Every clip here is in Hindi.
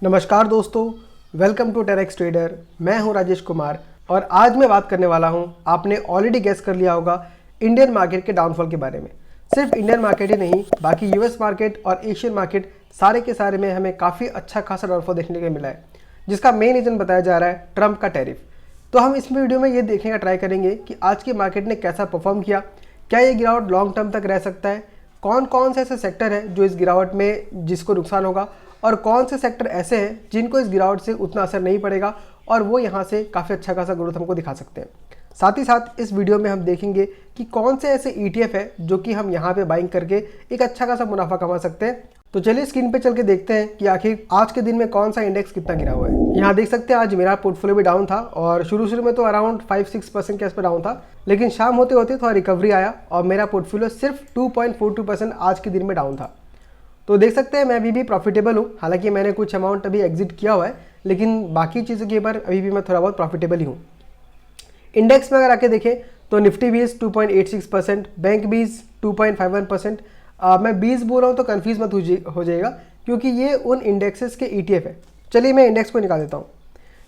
नमस्कार दोस्तों, वेलकम टू टेरेक्स ट्रेडर। मैं हूं राजेश कुमार और आज मैं बात करने वाला हूं, आपने ऑलरेडी गेस कर लिया होगा, इंडियन मार्केट के डाउनफॉल के बारे में। सिर्फ इंडियन मार्केट ही नहीं, बाकी यूएस मार्केट और एशियन मार्केट सारे के सारे में हमें काफ़ी अच्छा खासा डाउनफॉल देखने को मिला है, जिसका मेन रीज़न बताया जा रहा है ट्रंप का टैरिफ। तो हम इस वीडियो में ये देखने का ट्राई करेंगे कि आज की मार्केट ने कैसा परफॉर्म किया, क्या ये गिरावट लॉन्ग टर्म तक रह सकता है, कौन कौन से ऐसे सेक्टर हैं जो इस गिरावट में जिसको नुकसान होगा, और कौन से सेक्टर ऐसे हैं जिनको इस गिरावट से उतना असर नहीं पड़ेगा और वो यहाँ से काफ़ी अच्छा खासा ग्रोथ हमको दिखा सकते हैं। साथ ही साथ इस वीडियो में हम देखेंगे कि कौन से ऐसे ETF है जो कि हम यहाँ पे बाइंग करके एक अच्छा खासा मुनाफा कमा सकते हैं। तो चलिए स्क्रीन पे चल के देखते हैं कि आखिर आज के दिन में कौन सा इंडेक्स कितना गिरा हुआ है। यहाँ देख सकते हैं आज मेरा पोर्टफोलियो भी डाउन था और शुरू में तो अराउंड 5-6% के आस पर डाउन था, लेकिन शाम होते होते थोड़ा रिकवरी आया और मेरा पोर्टफोलियो सिर्फ 2.42% आज के दिन में डाउन था। तो देख सकते हैं मैं अभी भी प्रॉफिटेबल हूँ, हालांकि मैंने कुछ अमाउंट अभी एग्जिट किया हुआ है, लेकिन बाकी चीज़ों के ऊपर अभी भी मैं थोड़ा बहुत प्रॉफिटेबल ही हूँ। इंडेक्स में अगर आके देखें तो निफ्टी 20 2.86%, बैंक 20 2.51%। मैं 20 बोल रहा हूँ तो कन्फ्यूज मत हो जाएगा क्योंकि ये उन इंडेक्सेस के ETF है। चलिए मैं इंडेक्स को निकाल देता हूँ।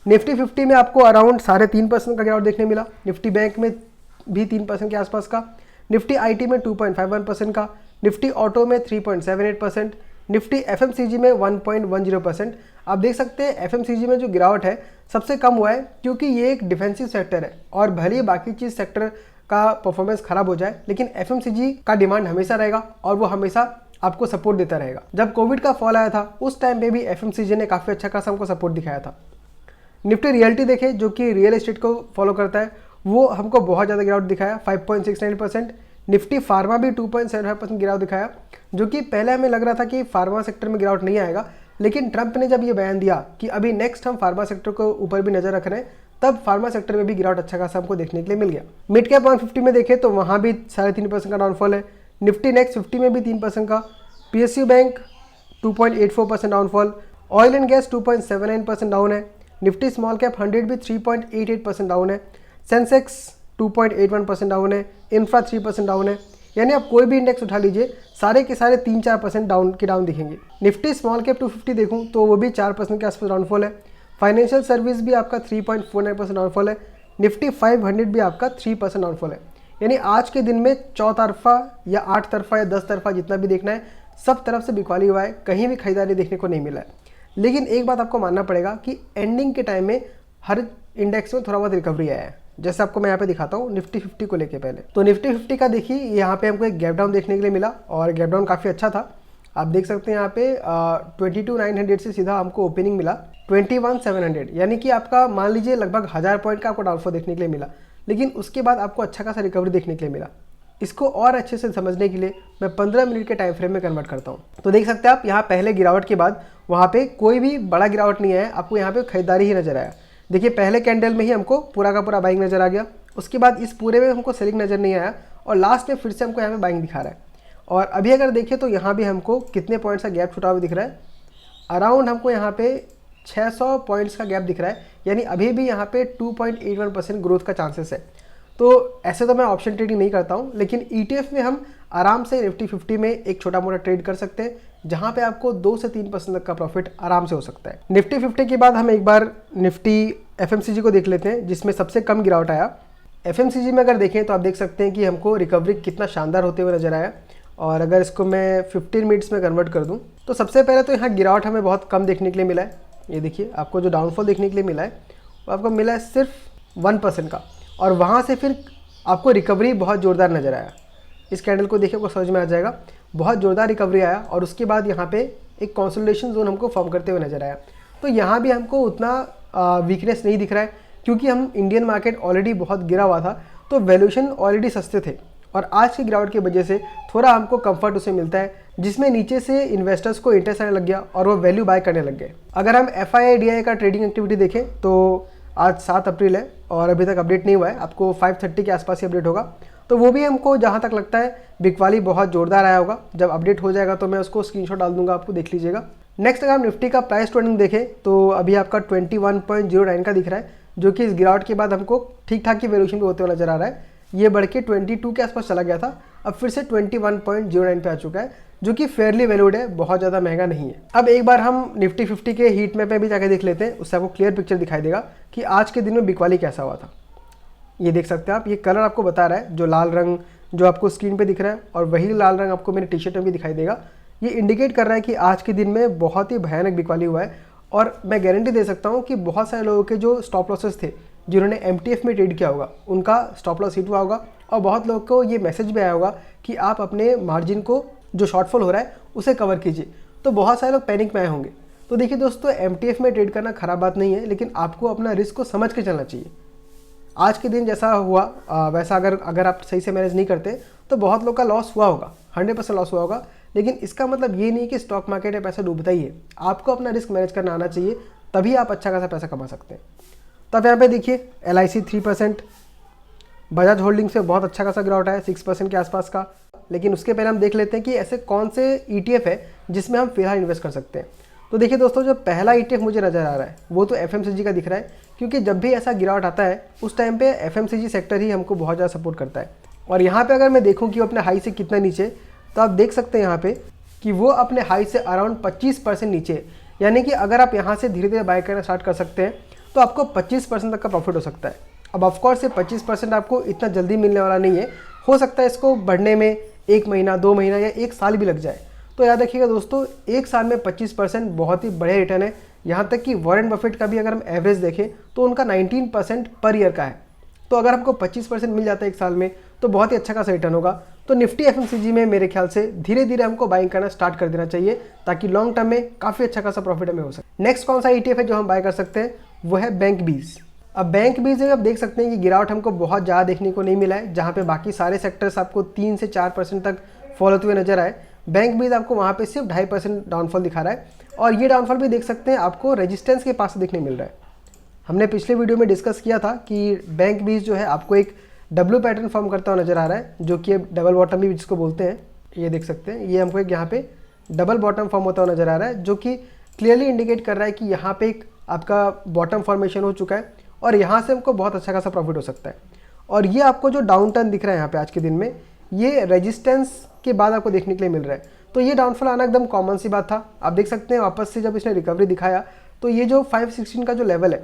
निफ्टी 50 में आपको अराउंड 3.5% का गिरावट देखने मिला, निफ्टी बैंक में भी 3% के आसपास का, निफ्टी IT में 2.51% का, निफ्टी ऑटो में 3.78%, निफ्टी FMCG में 1.10%। आप देख सकते हैं FMCG में जो गिरावट है सबसे कम हुआ है क्योंकि ये एक डिफेंसिव सेक्टर है और भले ही बाकी चीज़ सेक्टर का परफॉर्मेंस खराब हो जाए, लेकिन FMCG का डिमांड हमेशा रहेगा और वो हमेशा आपको सपोर्ट देता रहेगा। जब कोविड का फॉल आया था उस टाइम पे भी FMCG ने काफ़ी अच्छा खासा हमको सपोर्ट दिखाया था। निफ्टी रियल्टी देखे जो कि रियल एस्टेट को फॉलो करता है, वो हमको बहुत ज़्यादा गिरावट दिखाया 5.69%। निफ्टी फार्मा भी 2.75% गिरावट दिखाया, जो कि पहले हमें लग रहा था कि फार्मा सेक्टर में गिरावट नहीं आएगा, लेकिन ट्रंप ने जब ये बयान दिया कि अभी नेक्स्ट हम फार्मा सेक्टर को ऊपर भी नज़र रख रहे हैं, तब फार्मा सेक्टर में भी गिरावट अच्छा खासा हमको देखने के लिए मिल गया। मिड कैप 150 में देखें तो वहाँ भी 3.5% का डाउनफॉल है। निफ्टी नेक्स्ट 50 में भी 3% का, PSU bank 2.84% downfall, oil and gas 2.79% down है, निफ्टी स्मॉल कैप 100 भी 3.88% डाउन है, सेंसेक्स 2.81% डाउन है, इंफ्रा 3% डाउन है। यानी आप कोई भी इंडेक्स उठा लीजिए, सारे के सारे 3-4% डाउन दिखेंगे। निफ्टी स्मॉल कैप 250 देखूं तो वो भी 4% के आसपास डाउनफॉल है। फाइनेंशियल सर्विस भी आपका 3.49% डाउनफॉल है। निफ्टी 500 भी आपका 3% डाउनफॉल है। यानी आज के दिन में चौतरफा या 8 तरफा या 10 तरफा जितना भी देखना है, सब तरफ से बिकवाली हुआ है, कहीं भी खरीदारी देखने को नहीं मिला है। लेकिन एक बात आपको मानना पड़ेगा कि एंडिंग के टाइम में हर इंडेक्स में थोड़ा बहुत रिकवरी आया है। जैसे आपको मैं यहाँ पे दिखाता हूँ निफ्टी 50 को लेके पहले, तो निफ्टी 50 का देखिए यहाँ पे हमको एक गैप डाउन देखने के लिए मिला और गैप डाउन काफ़ी अच्छा था। आप देख सकते हैं यहाँ पे 22,900 से सीधा हमको ओपनिंग मिला 21,700, यानी कि आपका मान लीजिए लगभग 1000 पॉइंट का आपको डाउनफॉल देखने के लिए मिला, लेकिन उसके बाद आपको अच्छा खासा रिकवरी देखने के लिए मिला। इसको और अच्छे से समझने के लिए मैं 15 मिनट के टाइम फ्रेम में कन्वर्ट करता हूँ। तो देख सकते हैं आप यहाँ पहले गिरावट के बाद वहाँ पे कोई भी बड़ा गिरावट नहीं आया, आपको यहाँ पे खरीदारी ही नजर आया। देखिए पहले कैंडल में ही हमको पूरा का पूरा बाइंग नजर आ गया, उसके बाद इस पूरे में हमको सेलिंग नजर नहीं आया और लास्ट में फिर से हमको यहाँ पे बाइंग दिखा रहा है। और अभी अगर देखिए तो यहाँ भी हमको कितने पॉइंट्स का गैप छुटा हुआ दिख रहा है, अराउंड हमको यहाँ पे 600 पॉइंट्स का गैप दिख रहा है, यानी अभी भी यहाँ पे 2.81% ग्रोथ का चांसेस है। तो ऐसे तो मैं ऑप्शन ट्रेडिंग नहीं करता हूँ, लेकिन ETF में हम आराम से निफ्टी 50 में एक छोटा मोटा ट्रेड कर सकते हैं, जहाँ पे आपको 2 से 3% तक का प्रॉफिट आराम से हो सकता है। निफ्टी 50 के बाद हम एक बार निफ्टी FMCG को देख लेते हैं, जिसमें सबसे कम गिरावट आया। FMCG में अगर देखें तो आप देख सकते हैं कि हमको रिकवरी कितना शानदार होते हुए नजर आया। और अगर इसको मैं 15 मिनट्स में कन्वर्ट कर दूँ तो सबसे पहले तो यहाँ गिरावट हमें बहुत कम देखने के लिए मिला है। ये देखिए आपको जो डाउनफॉल देखने के लिए मिला है वो आपको मिला है सिर्फ 1% का, और वहाँ से फिर आपको रिकवरी बहुत ज़ोरदार नज़र आया। इस कैंडल को देखिए आपको समझ में आ जाएगा, बहुत ज़ोरदार रिकवरी आया और उसके बाद यहाँ पे एक कंसोलिडेशन जोन हमको फॉर्म करते हुए नज़र आया। तो यहाँ भी हमको उतना वीकनेस नहीं दिख रहा है क्योंकि हम इंडियन मार्केट ऑलरेडी बहुत गिरा हुआ था, तो वैल्यूएशन ऑलरेडी सस्ते थे और आज की गिरावट की वजह से थोड़ा हमको कंफर्ट उसे मिलता है, जिसमें नीचे से इन्वेस्टर्स को इंटरेस्ट आने लग गया और वो वैल्यू बाय करने लग गए। अगर हम FII-DII का ट्रेडिंग एक्टिविटी देखें तो आज 7 अप्रैल है और अभी तक अपडेट नहीं हुआ है, आपको 5:30 के आसपास ही अपडेट होगा। तो वो भी हमको जहाँ तक लगता है बिकवाली बहुत ज़ोरदार आया होगा। जब अपडेट हो जाएगा तो मैं उसको स्क्रीनशॉट डाल दूंगा, आपको देख लीजिएगा। नेक्स्ट अगर हम निफ्टी का प्राइस ट्रेंडिंग देखें तो अभी आपका 21.09 का दिख रहा है, जो कि इस गिरावट के बाद हमको ठीक ठाक की वैल्यूएशन पे होते हुए नजर आ रहा है। ये बढ़ के 22 के आसपास चला गया था, अब फिर से 21.09 पे आ चुका है, जो कि फेयरली वैल्यूड है, बहुत ज़्यादा महंगा नहीं है। अब एक बार हम निफ्टी 50 के हीट मैप में भी जाकर देख लेते हैं, उससे आपको क्लियर पिक्चर दिखाई देगा कि आज के दिन में बिकवाली कैसा हुआ था। ये देख सकते हैं आप, ये कलर आपको बता रहा है, जो लाल रंग जो आपको स्क्रीन पे दिख रहा है और वही लाल रंग आपको मेरे टी शर्ट में भी दिखाई देगा, ये इंडिकेट कर रहा है कि आज के दिन में बहुत ही भयानक बिकवाली हुआ है। और मैं गारंटी दे सकता हूँ कि बहुत सारे लोगों के जो स्टॉप लॉसेस थे, जिन्होंने MTF में ट्रेड किया होगा, उनका स्टॉप लॉस हिट हुआ होगा और बहुत लोगों को ये मैसेज भी आया होगा कि आप अपने मार्जिन को जो शॉर्टफॉल हो रहा है उसे कवर कीजिए। तो बहुत सारे लोग पैनिक में आए होंगे। तो देखिए दोस्तों, MTF में ट्रेड करना खराब बात नहीं है, लेकिन आपको अपना रिस्क को समझ के चलना चाहिए। आज के दिन जैसा हुआ वैसा अगर आप सही से मैनेज नहीं करते तो बहुत लोग का लॉस हुआ होगा, 100% लॉस हुआ होगा। लेकिन इसका मतलब ये नहीं कि स्टॉक मार्केट में पैसा डूबता ही है। आपको अपना रिस्क मैनेज करना आना चाहिए, तभी आप अच्छा खासा पैसा कमा सकते हैं। तो आप यहाँ पे देखिए LIC 3%, बजाज होल्डिंग्स में बहुत अच्छा खासा गिरावट है 6% के आसपास का। लेकिन उसके पहले हम देख लेते हैं कि ऐसे कौन से ETF है जिसमें हम फिलहाल इन्वेस्ट कर सकते हैं। तो देखिए दोस्तों, जो पहला ETF मुझे नज़र आ रहा है वो तो FMCG का दिख रहा है, क्योंकि जब भी ऐसा गिरावट आता है उस टाइम पे FMCG सेक्टर ही हमको बहुत ज़्यादा सपोर्ट करता है। और यहाँ पे अगर मैं देखूँ कि वो अपने हाई से कितना नीचे, तो आप देख सकते हैं यहाँ पे कि वो अपने हाई से अराउंड 25% नीचे। यानी कि अगर आप यहाँ से धीरे धीरे बाय करना स्टार्ट कर सकते हैं तो आपको 25% तक का प्रॉफिट हो सकता है। अब ऑफकोर्स ये 25% आपको इतना जल्दी मिलने वाला नहीं है, हो सकता है इसको बढ़ने में 1 महीना 2 महीना या 1 साल भी लग जाए। तो याद रखिएगा दोस्तों, 1 साल में 25% बहुत ही बढ़िया रिटर्न है। यहाँ तक कि वॉरेन बफेट का भी अगर हम एवरेज देखें तो उनका 19% पर ईयर का है। तो अगर हमको 25% मिल जाता है 1 साल में तो बहुत ही अच्छा खासा रिटर्न होगा। तो निफ्टी FMCG में मेरे ख्याल से धीरे धीरे हमको बाइंग करना स्टार्ट कर देना चाहिए, ताकि लॉन्ग टर्म में काफ़ी अच्छा खासा प्रॉफिट हमें हो सके। नेक्स्ट कौन सा ETF है जो हम बाय कर सकते हैं, वो है बैंक बीज। अब बैंक बीज में आप देख सकते हैं कि गिरावट हमको बहुत ज़्यादा देखने को नहीं मिला है। जहाँ पे बाकी सारे सेक्टर्स आपको 3 से 4% तक फॉल होते हुए नजर आए, बैंक बीज आपको वहाँ पे सिर्फ 2.5% डाउनफॉल दिखा रहा है। और ये डाउनफॉल भी देख सकते हैं आपको रेजिस्टेंस के पास देखने मिल रहा है। हमने पिछले वीडियो में डिस्कस किया था कि बैंक बीज जो है आपको एक W पैटर्न फॉर्म करता हुआ नजर आ रहा है, जो कि डबल बॉटम भी जिसको बोलते हैं। ये देख सकते हैं, ये हमको एक यहाँ पे डबल बॉटम फॉर्म होता हुआ नजर आ रहा है, जो कि क्लियरली इंडिकेट कर रहा है कि यहाँ पे एक आपका बॉटम फॉर्मेशन हो चुका है और यहाँ से हमको बहुत अच्छा खासा प्रॉफिट हो सकता है। और ये आपको जो डाउन टर्न दिख रहा है यहाँ पे आज के दिन में, ये रेजिस्टेंस के बाद आपको देखने के लिए मिल रहा है। तो ये डाउनफॉल आना एकदम कॉमन सी बात था। आप देख सकते हैं वापस से जब इसने रिकवरी दिखाया तो ये जो 516 का जो लेवल है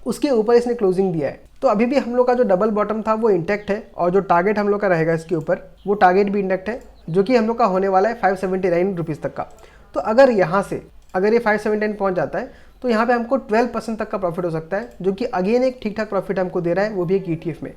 उसके ऊपर इसने क्लोजिंग दिया है। तो अभी भी हम लोग का जो डबल बॉटम था वो इंटैक्ट है, और जो टारगेट हम लोग का रहेगा इसके ऊपर वो टारगेट भी इंटैक्ट है, जो कि हम लोग का होने वाला है 579 रुपीज़ तक का। तो अगर यहाँ से अगर ये 579 पहुँच जाता है तो यहाँ पे हमको 12% तक का प्रॉफिट हो सकता है, जो कि अगेन एक ठीक ठाक प्रॉफिट हमको दे रहा है, वो भी एक ETF में।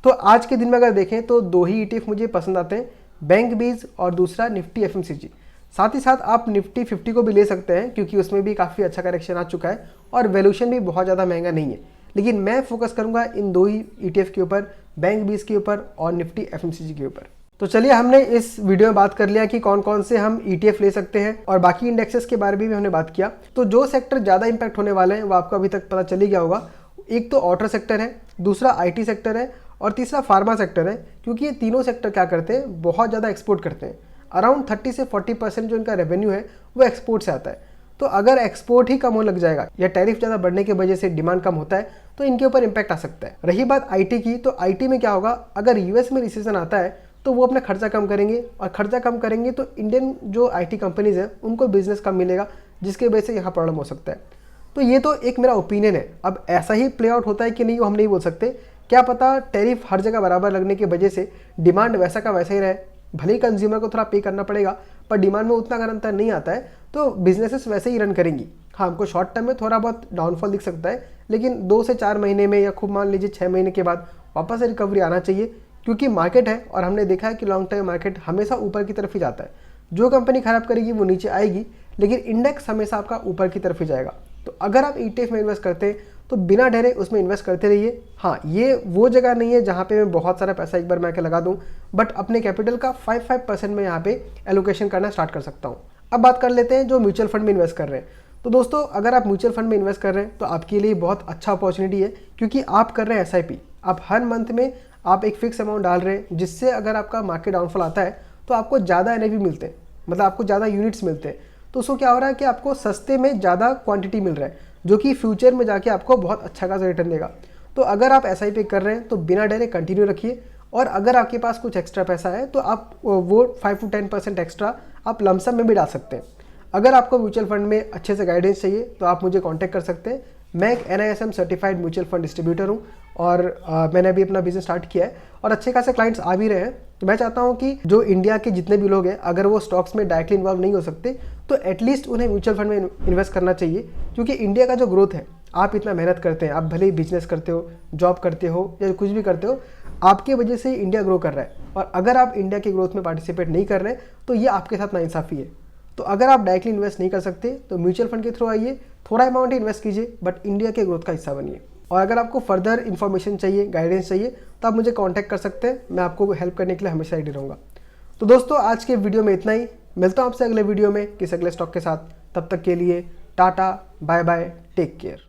तो आज के दिन में अगर देखें तो 2 ही ETF मुझे पसंद आते हैं, बैंक बीज और दूसरा निफ्टी FMCG। साथ ही साथ आप निफ्टी 50 को भी ले सकते हैं, क्योंकि उसमें भी काफ़ी अच्छा करेक्शन आ चुका है और वैल्यूएशन भी बहुत ज़्यादा महंगा नहीं है। लेकिन मैं फोकस करूंगा इन 2 ही ETF के ऊपर, बैंक बीज के ऊपर और निफ्टी FMCG के ऊपर। तो चलिए, हमने इस वीडियो में बात कर लिया कि कौन कौन से हम ETF ले सकते हैं और बाकी इंडेक्सेस के बारे में भी हमने बात किया। तो जो सेक्टर ज़्यादा इंपैक्ट होने वाले हैं वो आपको अभी तक पता चल ही गया होगा। एक तो ऑटो सेक्टर है, दूसरा IT सेक्टर है और तीसरा फार्मा सेक्टर है, क्योंकि ये तीनों सेक्टर क्या करते हैं, बहुत ज़्यादा एक्सपोर्ट करते हैं। अराउंड 30 से 40% जो इनका रेवेन्यू है वो एक्सपोर्ट से आता है। तो अगर एक्सपोर्ट ही कम होने लग जाएगा या टैरिफ ज़्यादा बढ़ने की वजह से डिमांड कम होता है तो इनके ऊपर इम्पैक्ट आ सकता है। रही बात IT की, तो IT में क्या होगा, अगर US में रिसेशन आता है तो वो अपना खर्चा कम करेंगे, और खर्चा कम करेंगे तो इंडियन जो IT कंपनीज हैं उनको बिजनेस कम मिलेगा, जिसके वजह से यहाँ प्रॉब्लम हो सकता है। तो ये तो एक मेरा ओपिनियन है। अब ऐसा ही प्ले आउट होता है कि नहीं वो हम नहीं बोल सकते। क्या पता टैरिफ हर जगह बराबर लगने की वजह से डिमांड वैसा का वैसा ही रहे, भले ही कंज्यूमर को थोड़ा पे करना पड़ेगा पर डिमांड में उतना अगर अंतर नहीं आता है तो बिजनेसेस वैसे ही रन करेंगी। हाँ, हमको शॉर्ट टर्म में थोड़ा बहुत डाउनफॉल दिख सकता है, लेकिन 2 से 4 महीने में या खूब मान लीजिए 6 महीने के बाद वापस से रिकवरी आना चाहिए, क्योंकि मार्केट है और हमने देखा है कि लॉन्ग टर्म मार्केट हमेशा ऊपर की तरफ ही जाता है। जो कंपनी खराब करेगी वो नीचे आएगी, लेकिन इंडेक्स हमेशा आपका ऊपर की तरफ ही जाएगा। तो अगर आप ETF में इन्वेस्ट करते हैं तो बिना डरे उसमें इन्वेस्ट करते रहिए। हाँ, ये वो जगह नहीं है जहाँ पे मैं बहुत सारा पैसा एक बार मैं लगा दूँ, बट अपने कैपिटल का 5% में यहाँ पे एलोकेशन करना स्टार्ट कर सकता हूँ। अब बात कर लेते हैं जो म्यूचुअल फंड में इन्वेस्ट कर रहे हैं। तो दोस्तों, अगर आप म्यूचुअल फंड में इन्वेस्ट कर रहे हैं तो आपके लिए बहुत अच्छा अपॉर्चुनिटी है, क्योंकि आप कर रहे हैं SIP। आप हर मंथ में आप एक फिक्स अमाउंट डाल रहे हैं, जिससे अगर आपका मार्केट डाउनफॉल आता है तो आपको ज़्यादा NAV मिलते हैं, मतलब आपको ज़्यादा यूनिट्स मिलते हैं। तो उसको क्या हो रहा है कि आपको सस्ते में ज़्यादा क्वांटिटी मिल रहा है, जो कि फ्यूचर में जाके आपको बहुत अच्छा खासा रिटर्न देगा। तो अगर आप SIP कर रहे हैं तो बिना डरे कंटिन्यू रखिए, और अगर आपके पास कुछ एक्स्ट्रा पैसा है तो आप वो 5 to 10% एक्स्ट्रा आप लमसम में भी डाल सकते हैं। अगर आपको म्यूचुअल फंड में अच्छे से गाइडेंस चाहिए तो आप मुझे कांटेक्ट कर सकते हैं। मैं एक NISM certified mutual fund distributor हूँ और मैंने अभी अपना बिजनेस स्टार्ट किया है और अच्छे खासे क्लाइंट्स आ भी रहे हैं। तो मैं चाहता हूँ कि जो इंडिया के जितने भी लोग हैं, अगर वो स्टॉक्स में डायरेक्टली इन्वॉल्व नहीं हो सकते तो एटलीस्ट उन्हें म्यूचुअल फंड में इन्वेस्ट करना चाहिए, क्योंकि इंडिया का जो ग्रोथ है, आप इतना मेहनत करते हैं, आप भले ही बिजनेस करते हो, जॉब करते हो या कुछ भी करते हो, आपके वजह से ही इंडिया ग्रो कर रहा है। और अगर आप इंडिया की ग्रोथ में पार्टिसिपेट नहीं कर रहे तो ये आपके साथ नाइंसाफ़ी है। तो अगर आप डायरेक्टली इन्वेस्ट नहीं कर सकते तो म्यूचुअल फंड के थ्रू आइए, थोड़ा अमाउंट ही इन्वेस्ट कीजिए, बट इंडिया के ग्रोथ का हिस्सा बनिए। और अगर आपको फर्दर इन्फॉर्मेशन चाहिए, गाइडेंस चाहिए, तो आप मुझे कांटेक्ट कर सकते हैं। मैं आपको हेल्प करने के लिए हमेशा रेडी रहूँगा। तो दोस्तों, आज के वीडियो में इतना ही। मिलता हूँ आपसे अगले वीडियो में किसी अगले स्टॉक के साथ। तब तक के लिए tata, bye bye, take care.